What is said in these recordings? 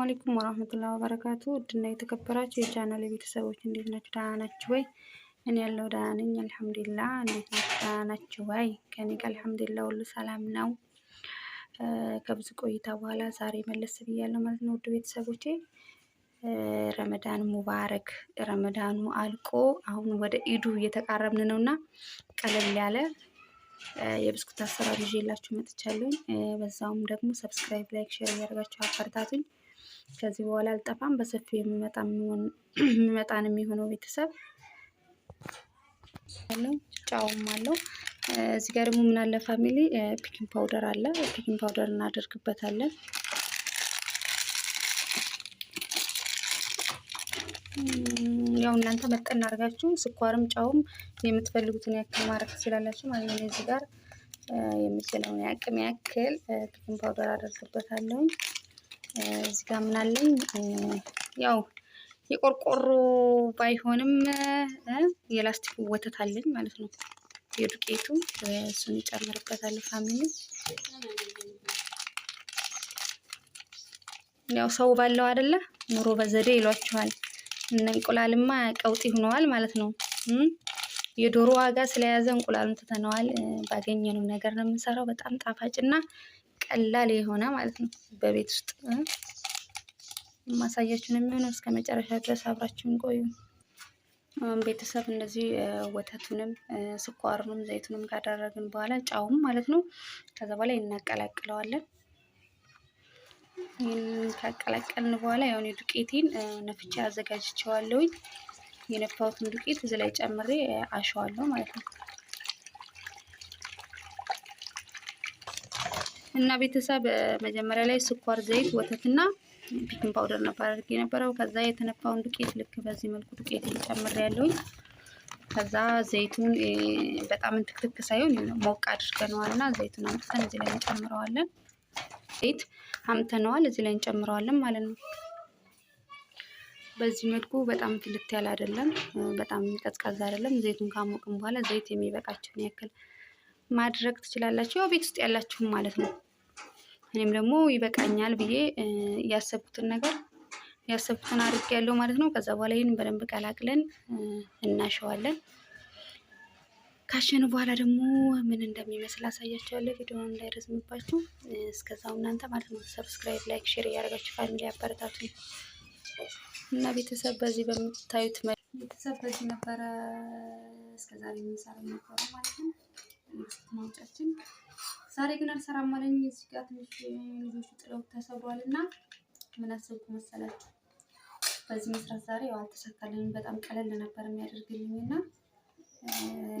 አለይኩም ወራህመቱላሂ ወበረካቱ። ውድና የተከበራችሁ የቻናል ቤተሰቦች እንዴት ናችሁ? ደህና ናችሁ ወይ? እኔ ያለው ደህና ነኝ አልሐምዱሊላህ። እንዴት ናችሁ? ደህና ናችሁ ወይ? ከኔ ጋር አልሐምዱሊላህ ሁሉ ሰላም ነው። ከብዙ ቆይታ በኋላ ዛሬ መለስ ብያለሁ ማለት ነው። ውድ ቤተሰቦቼ ረመዳን ሙባረክ። ረመዳኑ አልቆ አሁን ወደ ኢዱ እየተቃረብን ነውና ቀለል ያለ የብስኩት አሰራር ይዤላችሁ መጥቻለሁ። በዛውም ደግሞ ሰብስክራይብ፣ ላይክ፣ ሼር እያደረጋችሁ አበረታቱኝ። ከዚህ በኋላ አልጠፋም። በሰፊው የሚመጣን የሚሆነው ቤተሰብ አለው። ጫውም አለው። እዚህ ጋር ደግሞ ምን አለ ፋሚሊ ፒኪንግ ፓውደር አለ። ፒኪንግ ፓውደር እናደርግበታለን። ያው እናንተ መጠን አድርጋችሁ ስኳርም ጫውም የምትፈልጉትን ያክል ማድረግ ትችላላችሁ ማለት ነው። እዚህ ጋር የምችለውን ያቅም ያክል ፒኪንግ ፓውደር አደርግበታለሁ። እዚህ ጋር ምን አለኝ ያው የቆርቆሮ ባይሆንም የላስቲክ ወተት አለኝ ማለት ነው። የዱቄቱ እሱን ይጨምርበታለሁ ፋሚሊ። ያው ሰው ባለው አይደለ ኑሮ በዘዴ ይሏችኋል። እነ እንቁላልማ ቀውጢ ሆነዋል ማለት ነው። የዶሮ ዋጋ ስለያዘ እንቁላሉን ትተነዋል። ባገኘነው ነገር ነው የምንሰራው። በጣም ጣፋጭና ቀላል የሆነ ማለት ነው። በቤት ውስጥ ማሳያችሁ ነው የሚሆነው። እስከ መጨረሻ ድረስ አብራችሁን ቆዩ። ቤተሰብ እንደዚህ ወተቱንም ስኳሩንም ዘይቱንም ካደረግን በኋላ ጫውም ማለት ነው ከዛ በኋላ እናቀላቅለዋለን። ይሄን ካቀላቀልን በኋላ ያው ዱቄቴን ነፍቼ አዘጋጅቼዋለሁ። የነፋሁትን ዱቄት እዚህ ላይ ጨምሬ አሸዋለሁ ማለት ነው። እና ቤተሰብ መጀመሪያ ላይ ስኳር፣ ዘይት፣ ወተትና ፒኪንግ ፓውደር ነበር አድርጌ የነበረው። ከዛ የተነፋውን ዱቄት ልክ በዚህ መልኩ ዱቄቴን ጨምሬያለሁ። ከዛ ዘይቱን በጣም እንትክትክ ሳይሆን ሞቅ አድርገነዋልና ዘይቱን አምጥተን እዚህ ላይ እንጨምረዋለን። ዘይት አምጥተነዋል እዚህ ላይ እንጨምረዋለን ማለት ነው። በዚህ መልኩ በጣም ትልት ያለ አይደለም፣ በጣም ቀዝቃዛ አይደለም። ዘይቱን ካሞቅን በኋላ ዘይት የሚበቃችሁን ያክል ማድረግ ትችላላችሁ፣ ያው ቤት ውስጥ ያላችሁም ማለት ነው። እኔም ደግሞ ይበቃኛል ብዬ ያሰብኩትን አድርጌያለሁ ማለት ነው። ከዛ በኋላ ይሄን በደንብ ቀላቅለን እናሸዋለን። ካሸኑ በኋላ ደግሞ ምን እንደሚመስል አሳያችኋለሁ። ቪዲዮውን እንዳይረዝምባችሁ እስከዛው እናንተ ማለት ነው ሰብስክራይብ፣ ላይክ፣ ሼር እያደረጋችሁ ፋሚሊ አበረታቱኝ። እና ቤተሰብ በዚህ በምታዩት ቤተሰብ በዚህ ነበረ እስከዛሬ የምንሰራው ነበረ ማለት ነው። ማውጫችን ዛሬ ግን አልሰራም ማለኝ። እዚህ ጋር ትንሽ ልጆቹ ጥለው ተሰብሯልና ምን አሰብኩ መሰላችሁ በዚህ መስራት ዛሬ ያው አልተሳካልኝም። በጣም ቀለል ነበር የሚያደርግልኝና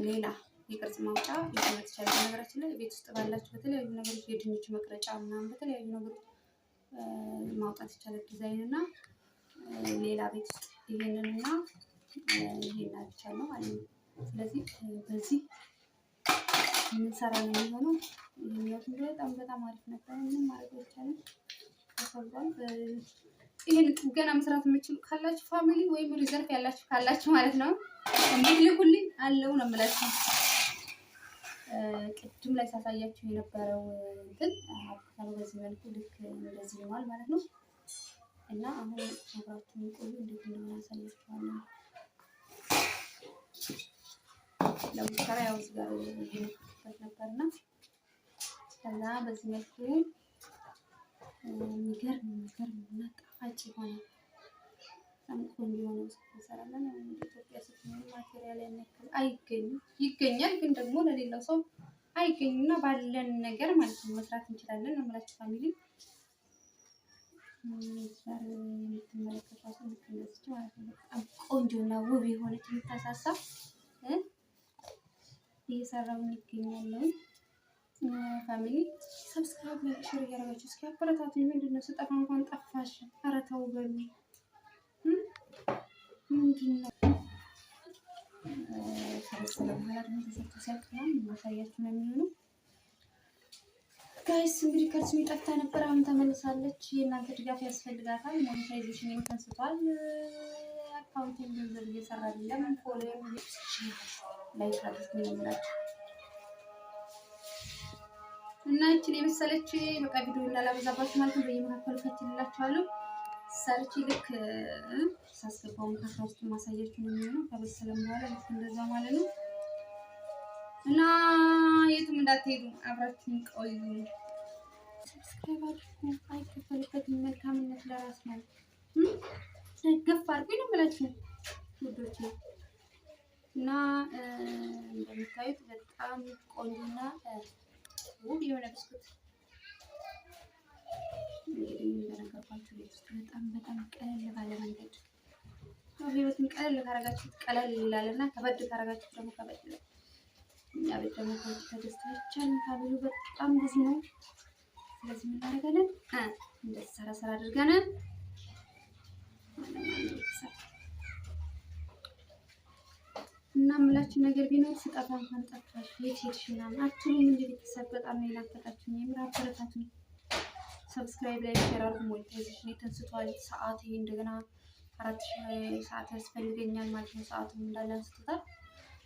ሌላ የቅርጽ ማውጫ ለማለት ይችላል። ነገራችን ላይ ቤት ውስጥ ባላችሁ በተለያዩ ነገሮች የድንች መቅረጫ ምናምን በተለያዩ ነገሮች ማውጣት ይቻላል ዲዛይን እና ሌላ ቤት ውስጥ ይሄንንና ይሄን አድርቻለሁ ማለት ነው። ስለዚህ በዚህ የምንሰራ ነው የሚሆነው። ይሄን በጣም አሪፍ ነበር። ምንም ማለት አይቻልም። ተሰብሯል። ይሄን ጥገና መስራት የምትችሉ ካላችሁ ፋሚሊ ወይም ሪዘርቭ ያላችሁ ካላችሁ ማለት ነው እንልኩልኝ አለው ነው የምላችሁ። ቅድም ላይ ሳሳያችሁ የነበረው እንትን አብካሉ በዚህ መልኩ ልክ እንደዚህ ይሆናል ማለት ነው። እና አሁን አብራችሁን ቆዩ። እንዴት እንደሆነ አሳያችኋለሁ። ለሙከራ ያው እዚህ ጋር ይሄንበት ነበርና ከዛ በዚህ መልኩ የሚገርም እና ጣፋጭ የሆነ በጣም ቆንጆ የሆነ ብስኩት እንሰራለን። ኢትዮጵያ ስትኖሩ ማቴሪያል ያነካል አይገኝም፣ ይገኛል ግን ደግሞ ለሌላው ሰው አይገኝምና ባለን ነገር ማለት ነው መስራት እንችላለን ነው የምላችሁ ፋሚሊ። ዛሬ የምትመለከቷት እንደዚህ ማለት ነው በጣም ቆንጆና ውብ የሆነች የምታሳሳ እየሰራሁ ይገኛለሁ። ፋሚሊ ሰብስክራይብ፣ ላይክ፣ ሼር እያደረጋችሁ እስኪ አበረታቱኝ። ምንድነው ስጠፋ እንኳን ጠፋሽ፣ ኧረ ተው በሉ። ምንድነው ከበሰለ በኋላ ደግሞ ተሰርቶ ሲያልቅና ማሳያችሁ ነው የሚሆነው። ጋይስ እንግዲህ ከርስ ጠፍታ ነበር፣ አሁን ተመልሳለች። የእናንተ ድጋፍ ያስፈልጋታል። ሞኔታይዜሽን ተንስቷል። አካውንቲንግ ገንዘብ እየሰራ አይደለም። ፎሎዊንግ ላይክ አድርጉ ይላችሁ እና እቺን የመሰለች በቃ ቪዲዮ እንዳላበዛባችሁ ማለት ነው። በየመካከሉ ፈትልላችኋለሁ። ሰርቼ ልክ ሳስገባውን ከአስራ ውስጥ ማሳያችሁ ነው የሚሆነው። ከበሰለም በኋላ ልክ እንደዛ ማለት ነው። እና የትም እንዳትሄዱ አብራችሁን ቆዩ። ሰብስክራይብ አድርጉ። አይከፈልበትም። መልካምነት ለራስ ነው። ደገፍ አድርጉ ነው የምላችሁ ውዶቼ። እና እንደምታዩት በጣም ቆንጆና ውብ የሆነ ብስኩት እንግዲህ እንደነገርኳችሁ ቤት ውስጥ በጣም ቀለል ባለ መንገድ ህይወትን ቀለል ካረጋችሁት ቀለል ይላልና ከበድ ካረጋችሁት ደግሞ ከበድ ይላል። እኛ ቤት ደግሞ ተደስታችን ካብሉ በጣም ብዙ ነው። ስለዚህ ምን እናደርጋለን? እንደዚህ ሰራ አድርገን እና የምላችሁ ነገር ቢኖር ስጠፋ እንኳን ጠፋሽ የት ሄድሽ ምናምን አትሉም እንጂ ቤተሰብ በጣም ነው የናፈቃችሁኝ። የምር አበረታቱኝ። ሰብስክራይብ ላይ ሼር አድርጉ። ሞኔታይዜሽን ተንስቷል። ሰዓት ይሄ እንደገና 4000 ሰዓት ያስፈልገኛል ማለት ነው። ሰዓቱን እንዳለ አንስቶታል።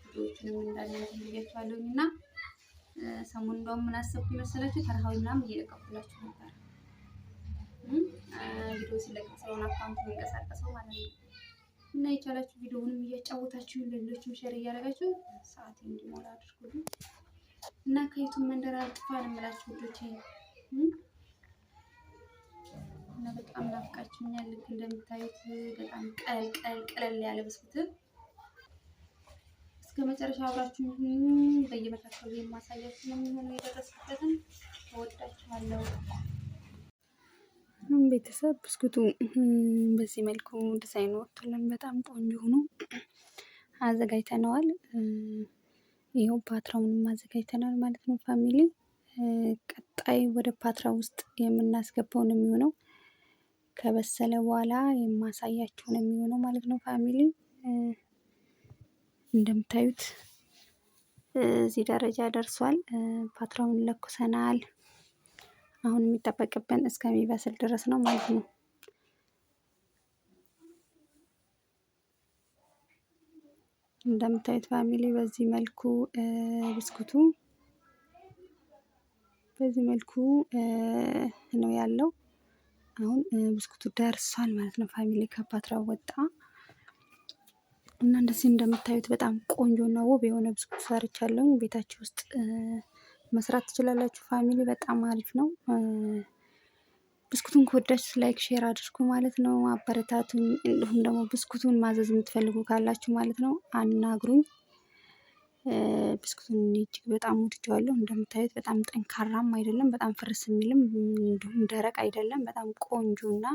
ቪዲዮዎችንም እንዳለ ብያችኋለሁኝ እና ሰሞኑን እንደውም ምን አሰብኩኝ መሰላችሁ? ተርሃዊ ምናምን እየለቀኩላችሁ ነበር። ቪዲዮ ሲለቀቅ ስለሆነ አካውንት የሚንቀሳቀሰው ማለት ነው። እና የቻላችሁ ቪዲዮውንም እያጫወታችሁ ለሌሎችም ሼር እያደረጋችሁ ሰዓት እንዲሞላ አድርጉልኝ እና ከዩቱብ መንደር አልጥፋን እምላችሁ ውዶቼ። እና በጣም ናፍቃችሁኛል። ልክ እንደምታዩት በጣም ቀለል ያለ ብስኩት እስከ መጨረሻ አብራችሁ በየመካከሉ የማሳያችሁ ነው የሚሆነው። የደረስኩበትን እወዳችኋለሁ። ቤተሰብ ብስኩቱ በዚህ መልኩ ዲዛይን ወጥቶልን በጣም ቆንጆ ሆኖ አዘጋጅተነዋል። ይኸው ፓትራውንም አዘጋጅተናል ማለት ነው ፋሚሊ። ቀጣይ ወደ ፓትራ ውስጥ የምናስገባው ነው የሚሆነው። ከበሰለ በኋላ የማሳያችሁ ነው የሚሆነው ማለት ነው ፋሚሊ። እንደምታዩት እዚህ ደረጃ ደርሷል። ፓትራውን ለኩሰናል። አሁን የሚጠበቅብን እስከሚበስል ድረስ ነው ማለት ነው። እንደምታዩት ፋሚሊ በዚህ መልኩ ብስኩቱ በዚህ መልኩ ነው ያለው። አሁን ብስኩቱ ደርሷል ማለት ነው ፋሚሊ። ከፓትራው ወጣ እና እንደዚህ እንደምታዩት በጣም ቆንጆና ውብ የሆነ ብስኩት ሰርቻለሁ። ቤታችሁ ውስጥ መስራት ትችላላችሁ ፋሚሊ። በጣም አሪፍ ነው። ብስኩቱን ከወዳችሁ ላይክ ሼር አድርጉ ማለት ነው። አበረታቱኝ። እንዲሁም ደግሞ ብስኩቱን ማዘዝ የምትፈልጉ ካላችሁ ማለት ነው አናግሩኝ። ብስኩቱን እጅግ በጣም ወድጀዋለሁ። እንደምታዩት በጣም ጠንካራም አይደለም፣ በጣም ፍርስ የሚልም እንዲሁም ደረቅ አይደለም። በጣም ቆንጆና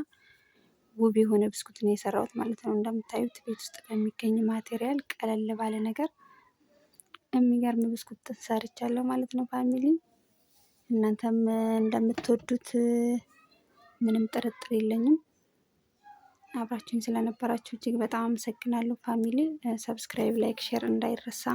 ውብ የሆነ ብስኩት ነው የሰራሁት ማለት ነው። እንደምታዩት ቤት ውስጥ በሚገኝ ማቴሪያል ቀለል ባለ ነገር የሚገርም ብስኩት ሰርቻለሁ ማለት ነው ፋሚሊ። እናንተም እንደምትወዱት ምንም ጥርጥር የለኝም። አብራችሁኝ ስለነበራችሁ እጅግ በጣም አመሰግናለሁ ፋሚሊ። ሰብስክራይብ፣ ላይክ፣ ሼር እንዳይረሳ።